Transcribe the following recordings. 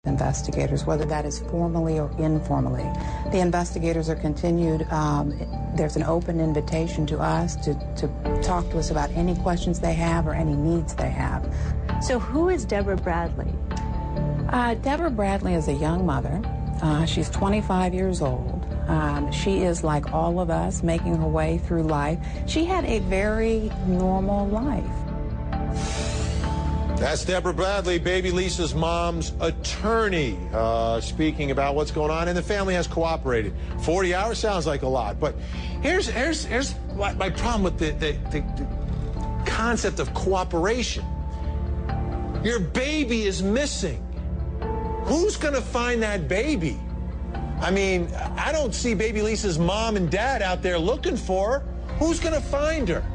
investigators, whether that is formally or informally. The investigators are continued. There's an open invitation to us to talk to us about any questions they have or any needs they have. So who is Deborah Bradley? Deborah Bradley is a young mother. She's 25 years old. She is like all of us, making her way through life. She had a very normal life. That's Deborah Bradley, baby Lisa's mom's attorney, speaking about what's going on, and the family has cooperated. 40 hours sounds like a lot, but here's my problem with the concept of cooperation. Your baby is missing. Who's going to find that baby? I mean, I don't see baby Lisa's mom and dad out there looking for her. Who's going to find her?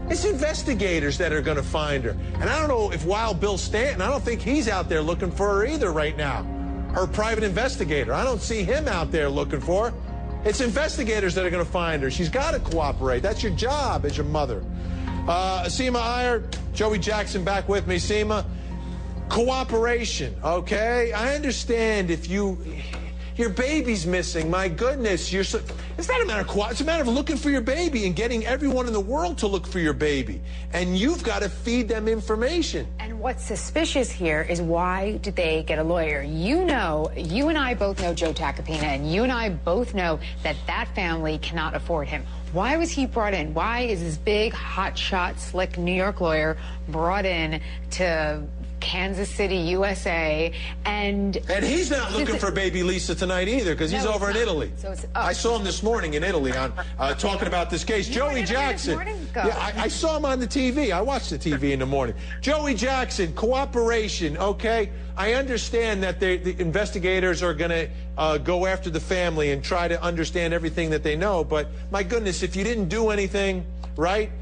It's investigators that are going to find her. And I don't know if Wild Bill Stanton, I don't think he's out there looking for her either right now. Her private investigator. I don't see him out there looking for her. It's investigators that are going to find her. She's got to cooperate. That's your job as your mother. Seema Iyer, Joey Jackson back with me. Seema, cooperation, okay? I understand if your baby's missing. My goodness, it's not a matter of cooperation. It's a matter of looking for your baby and getting everyone in the world to look for your baby. And you've got to feed them information. And what's suspicious here is, why did they get a lawyer? You know, you and I both know Joe Tacopina, and you and I both know that that family cannot afford him. Why was he brought in? Why is this big, hotshot, slick New York lawyer brought in to Kansas City, USA, and he's not looking for baby Lisa tonight either, because he's over in Italy. So I saw him this morning in Italy on talking about this case. Joey Jackson. Yeah, I saw him on the TV. I watched the TV in the morning. Joey Jackson, cooperation, okay? I understand that the investigators are going to go after the family and try to understand everything that they know, but my goodness, if you didn't do anything, right?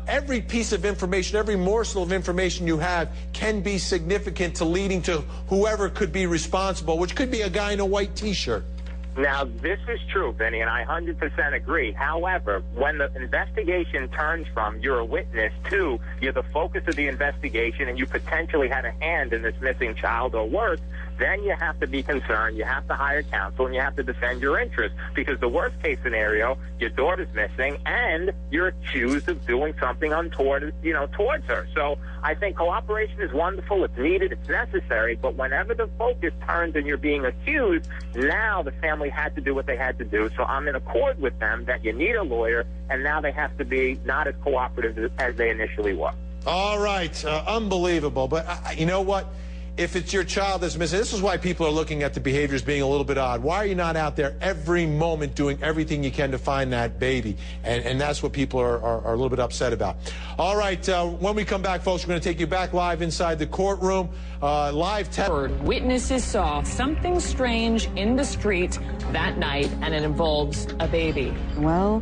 Every piece of information, every morsel of information you have can be significant to leading to whoever could be responsible, which could be a guy in a white T-shirt. Now, this is true, Vinny, and I 100% agree. However, when the investigation turns from you're a witness to you're the focus of the investigation and you potentially had a hand in this missing child or worse, then you have to be concerned, you have to hire counsel, and you have to defend your interests. Because the worst case scenario, your daughter's missing, and you're accused of doing something untoward, towards her. So I think cooperation is wonderful, it's needed, it's necessary, but whenever the focus turns and you're being accused, now the family had to do what they had to do. So I'm in accord with them that you need a lawyer, and now they have to be not as cooperative as they initially were. All right, unbelievable. But you know what? If it's your child that's missing, this is why people are looking at the behaviors being a little bit odd. Why are you not out there every moment doing everything you can to find that baby? And that's what people are a little bit upset about. All right, when we come back, folks, we're going to take you back live inside the courtroom. Live Witnesses saw something strange in the street that night, and it involves a baby. Well,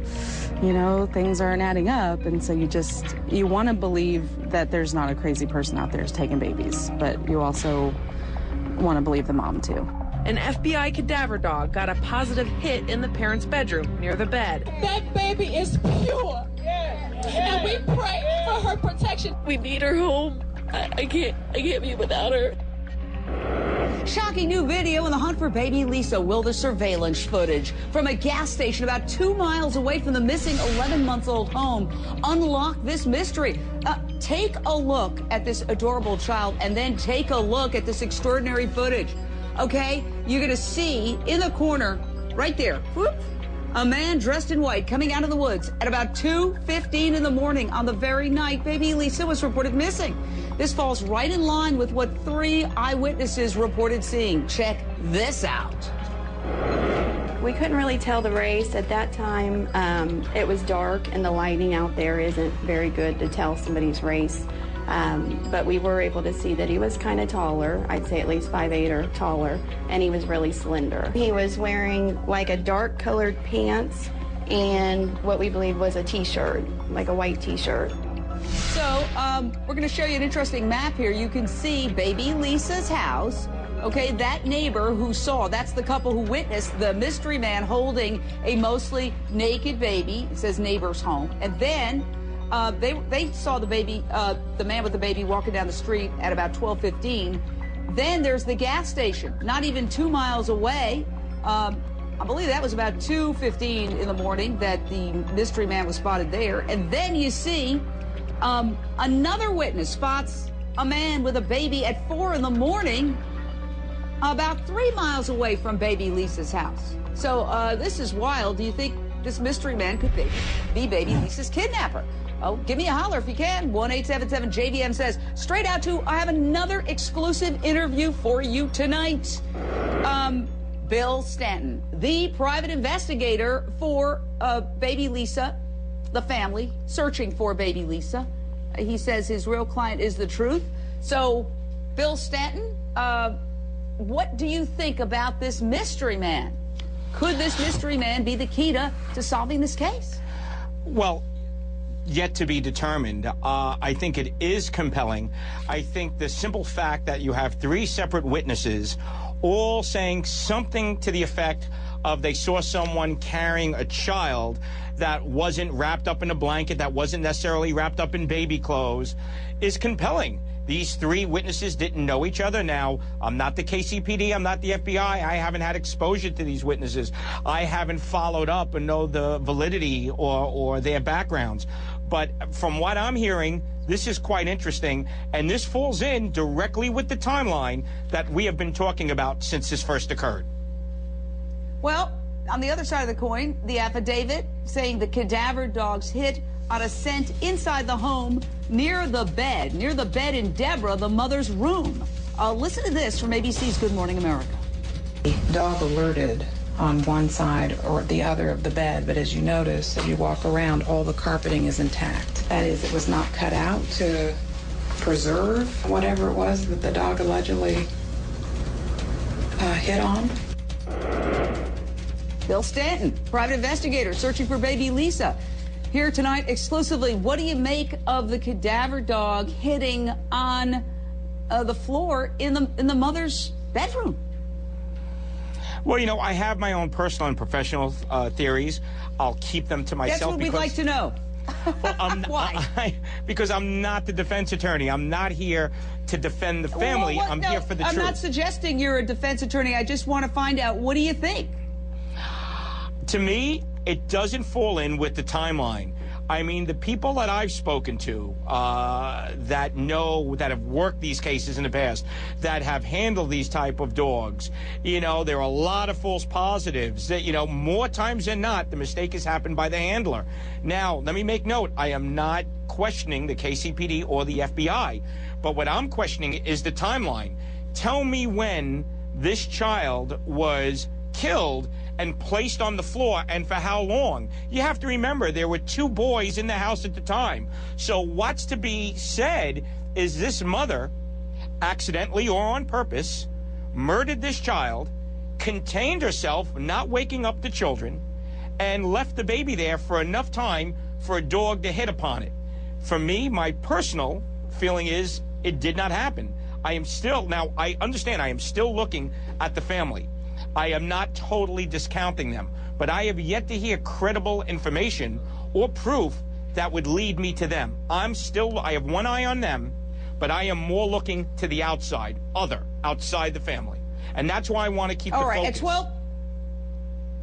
things aren't adding up, and so you want to believe that there's not a crazy person out there who's taking babies, but you also want to believe the mom, too. An FBI cadaver dog got a positive hit in the parents' bedroom near the bed. That baby is pure, and we pray for her protection. We need her home. I can't be without her. Shocking new video in the hunt for baby Lisa. Will the surveillance footage from a gas station about 2 miles away from the missing 11-month-old home unlock this mystery? Take a look at this adorable child, and then take a look at this extraordinary footage. Okay, you're going to see in the corner, right there, whoop, a man dressed in white coming out of the woods at about 2:15 in the morning on the very night baby Lisa was reported missing. This falls right in line with what 3 eyewitnesses reported seeing. Check this out. We couldn't really tell the race at that time. It was dark, and the lighting out there isn't very good to tell somebody's race. But we were able to see that he was kind of taller. I'd say at least 5'8" or taller, and he was really slender. He was wearing like a dark colored pants and what we believe was a t-shirt, like a white t-shirt. So we're going to show you an interesting map here. You can see baby Lisa's house. Okay, that neighbor who saw, that's the couple who witnessed the mystery man holding a mostly naked baby. It says neighbor's home. And then they saw the baby, the man with the baby walking down the street at about 12:15. Then there's the gas station, not even 2 miles away. I believe that was about 2:15 in the morning that the mystery man was spotted there. And then you see another witness spots a man with a baby at 4 in the morning, about 3 miles away from baby Lisa's house. So this is wild. Do you think this mystery man could be baby Lisa's kidnapper? Oh, give me a holler if you can. 1-877-JVM says, straight out to, I have another exclusive interview for you tonight. Bill Stanton, the private investigator for baby Lisa, the family searching for baby Lisa. He says his real client is the truth. So, Bill Stanton, what do you think about this mystery man? Could this mystery man be the key to solving this case? Well, yet to be determined. I think it is compelling. I think the simple fact that you have 3 separate witnesses all saying something to the effect of they saw someone carrying a child that wasn't wrapped up in a blanket, that wasn't necessarily wrapped up in baby clothes, is compelling. These 3 witnesses didn't know each other. Now, I'm not the KCPD, I'm not the FBI. I haven't had exposure to these witnesses. I haven't followed up and know the validity or their backgrounds. But from what I'm hearing, this is quite interesting, and this falls in directly with the timeline that we have been talking about since this first occurred. Well, on the other side of the coin, the affidavit saying the cadaver dogs hit on a scent inside the home near the bed in Deborah, the mother's room. Listen to this from ABC's Good Morning America. The dog alerted on one side or the other of the bed, but as you notice, as you walk around, all the carpeting is intact. That is, it was not cut out to preserve whatever it was that the dog allegedly hit on. Bill Stanton, private investigator searching for baby Lisa. Here tonight exclusively, what do you make of the cadaver dog hitting on the floor in the mother's bedroom? Well, you know, I have my own personal and professional theories. I'll keep them to myself. That's what we'd like to know. Well, Why? Because I'm not the defense attorney. I'm not here to defend the family. Well, I'm here for the truth. I'm not suggesting you're a defense attorney. I just want to find out, what do you think? To me, it doesn't fall in with the timeline. I mean, the people that I've spoken to that know, that have worked these cases in the past, that have handled these type of dogs, you know, there are a lot of false positives that, you know, more times than not, the mistake has happened by the handler. Now, let me make note, I am not questioning the KCPD or the FBI, but what I'm questioning is the timeline. Tell me when this child was killed and placed on the floor, and for how long. You have to remember, there were 2 boys in the house at the time. So what's to be said is this mother, accidentally or on purpose, murdered this child, contained herself, not waking up the children, and left the baby there for enough time for a dog to hit upon it. For me, my personal feeling is it did not happen. I am still, now I understand, I am still looking at the family. I am not totally discounting them, but I have yet to hear credible information or proof that would lead me to them. I have one eye on them, but I am more looking to the outside, outside the family. And that's why I want to keep the focus. All right,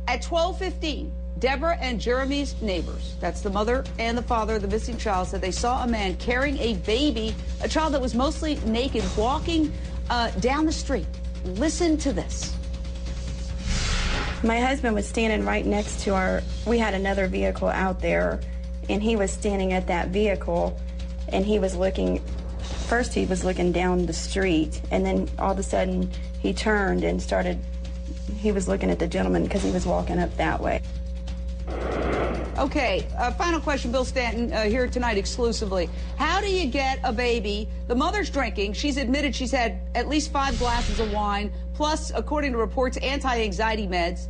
at 12:15, Deborah and Jeremy's neighbors, that's the mother and the father of the missing child, said they saw a man carrying a baby, a child that was mostly naked, walking down the street. Listen to this. My husband was standing right next to we had another vehicle out there, and he was standing at that vehicle, and he was looking, first he was looking down the street, and then all of a sudden he turned and he was looking at the gentleman because he was walking up that way. Okay, final question, Bill Stanton, here tonight exclusively. How do you get a baby? The mother's drinking. She's admitted she's had at least 5 glasses of wine, plus, according to reports, anti-anxiety meds.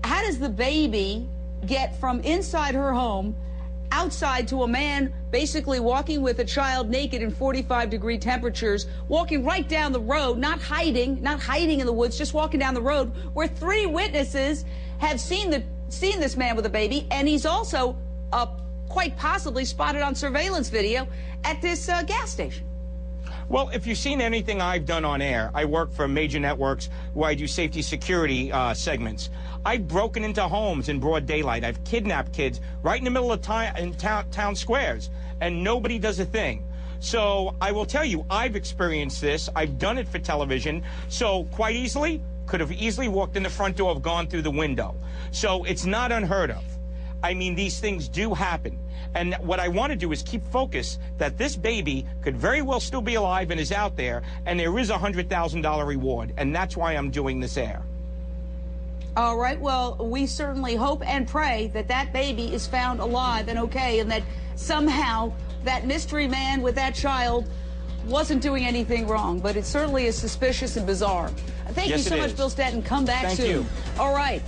How does the baby get from inside her home outside to a man basically walking with a child naked in 45-degree temperatures, walking right down the road, not hiding in the woods, just walking down the road, where 3 witnesses have seen this man with a baby, and he's also quite possibly spotted on surveillance video at this gas station? Well, if you've seen anything I've done on air, I work for major networks where I do safety security segments. I've broken into homes in broad daylight. I've kidnapped kids right in the middle of town squares, and nobody does a thing. So I will tell you, I've experienced this. I've done it for television. So quite easily, could have easily walked in the front door, have gone through the window. So it's not unheard of. I mean, these things do happen. And what I want to do is keep focus that this baby could very well still be alive and is out there, and there is a $100,000 reward. And that's why I'm doing this air. All right. Well, we certainly hope and pray that that baby is found alive and okay, and that somehow that mystery man with that child wasn't doing anything wrong. But it certainly is suspicious and bizarre. Thank you so much, Bill Stanton. Come back soon. Thank you. All right.